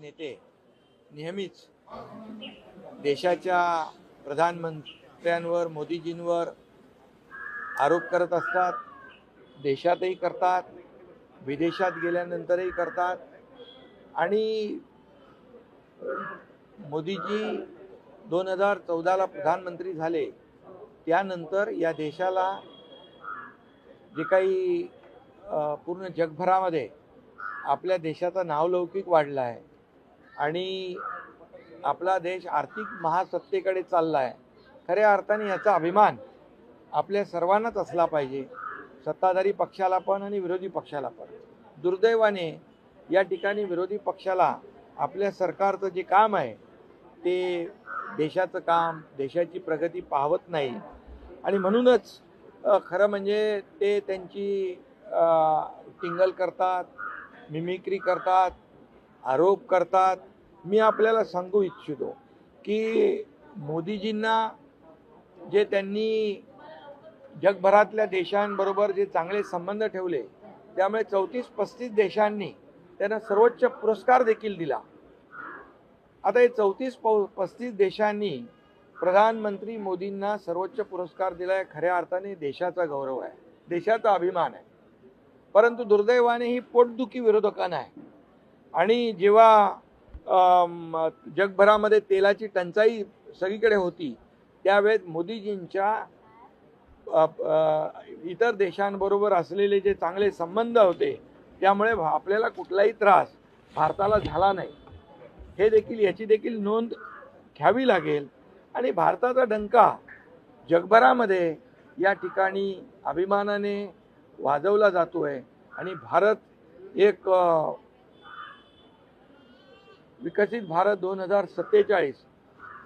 नेते नेहमीच देशाच्या प्रधानमंत्र्यांवर मोदीजींवर आरोप करत असतात. देशातही करतात, विदेशात गेल्यानंतरही करतात. आणि मोदीजी 2014ला प्रधानमंत्री झाले त्यानंतर या देशाला जे काही पूर्ण जगभरामध्ये आपल्या देशाचा नावलौकिक वाढला आहे आणि आपला देश आर्थिक महासत्तेकडे चालला आहे. खऱ्या अर्थाने याचा अभिमान आपल्या सर्वांनाच असला पाहिजे, सत्ताधारी पक्षाला पण आणि विरोधी पक्षाला पण. दुर्दैवाने या ठिकाणी विरोधी पक्षाला आपल्या सरकारचं जे काम आहे ते देशाचं काम, देशाची प्रगती पाहवत नाही. आणि म्हणूनच खरं म्हणजे ते त्यांची टिंगल करतात, मिमिक्री करतात, आरोप करतात. मी आपल्याला सांगू इच्छितो की मोदीजींना जे त्यांनी जगभरातल्या देशांबरोबर जे चांगले संबंध ठेवले त्यामुळे 34-35 देशांनी त्यांना सर्वोच्च पुरस्कार देखील दिला. आता हे 34-35 देशांनी प्रधानमंत्री मोदींना सर्वोच्च पुरस्कार दिलाय. खऱ्या अर्थाने देशाचा गौरव आहे, देशाचा अभिमान आहे. परंतु दुर्दैवाने ही पोटदुखी विरोधकांना आहे. आणि जेव्हा जगभरामध्ये तेलाची टंचाई सगळीकडे होती त्यावेळेस मोदीजींच्या इतर देशांबरोबर असलेले जे चांगले संबंध होते त्यामुळे आपल्याला कुठलाही त्रास भारताला झाला नाही. हे देखील याची देखील नोंद घ्यावी लागेल. आणि भारताचा डंका जगभरामध्ये या ठिकाणी अभिमानाने वाजवला जातोय. आणि भारत एक विकसित भारत 2047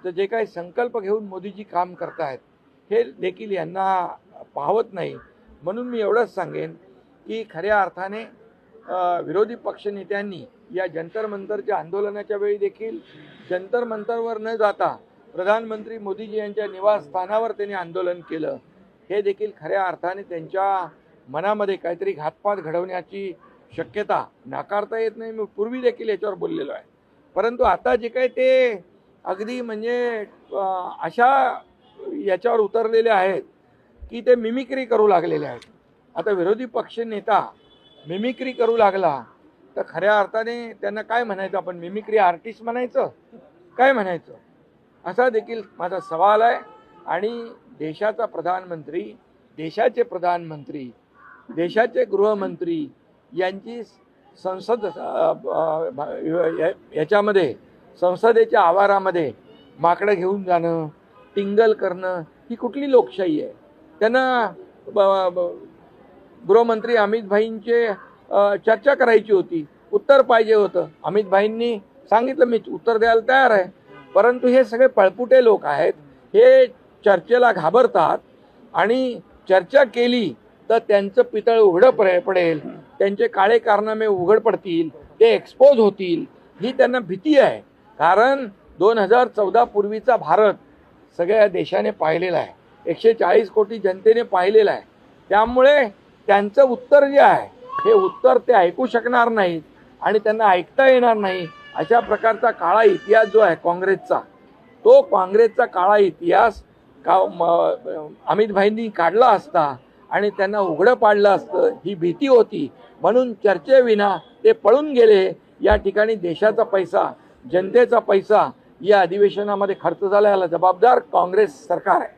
तर जे काही संकल्प घेऊन मोदीजी काम करतायत हे देखील यांना पाहवत नाही. म्हणून मी एवढंच सांगेन की खऱ्या अर्थाने विरोधी पक्षनेत्यांनी या जंतर मंतरच्या आंदोलनाच्या वेळी देखील जंतर मंतरवर न जाता प्रधानमंत्री मोदीजी यांच्या निवासस्थानावर त्यांनी आंदोलन केलं. हे देखील खऱ्या अर्थाने त्यांच्या मनामध्ये काहीतरी घातपात घडवण्याची शक्यता नाकारता येत नाही. मी पूर्वी देखील याच्यावर बोललेलो आहे. परंतु आता जे काही ते अगदी म्हणजे अशा याच्यावर उतरलेले आहेत की ते मिमिक्री करू लागलेले आहेत. आता विरोधी पक्ष नेता मिमिक्री करू लागला तर खऱ्या अर्थाने त्यांना काय म्हणायचं, आपण मिमिक्री आर्टिस्ट म्हणायचं, काय म्हणायचं, असा देखील माझा सवाल आहे. आणि देशाचा प्रधानमंत्री, देशाचे प्रधानमंत्री, देशाचे गृहमंत्री यांची संसद याच्यामध्ये संसदेच्या आवारामध्ये माकडं घेऊन जाणं, टिंगल करणं ही कुठली लोकशाही आहे? त्यांना गृहमंत्री अमित भाईंचे चर्चा करायची होती, उत्तर पाहिजे होतं. अमित भाईंनी सांगितलं मी उत्तर द्यायला तयार आहे. परंतु हे सगळे पळपुटे लोक आहेत, हे चर्चेला घाबरतात आणि चर्चा केली तर त्यांचं पितळ उघडं पडेल, त्यांचे काळे कारनामे उघड पडतील, ते एक्सपोज होतील, ही त्यांना भीती आहे. कारण 2014 पूर्वीचा भारत सगळ्या देशाने पाहिलेला आहे, 140 कोटी जनतेने पाहिलेला आहे. त्यामुळे त्यांचं उत्तर जे आहे हे उत्तर ते ऐकू शकणार नाहीत आणि त्यांना ऐकता येणार नाही. अशा प्रकारचा काळा इतिहास जो आहे काँग्रेसचा, तो काँग्रेसचा काळा इतिहास अमित भाईंनी काढला असता आणि त्यांना उघडं पाडलं असतं, ही भीती होती. म्हणून चर्चेविना ते पळून गेले. या ठिकाणी देशाचा पैसा, जनतेचा पैसा या अधिवेशनामध्ये खर्च झाला, याला जबाबदार काँग्रेस सरकार आहे.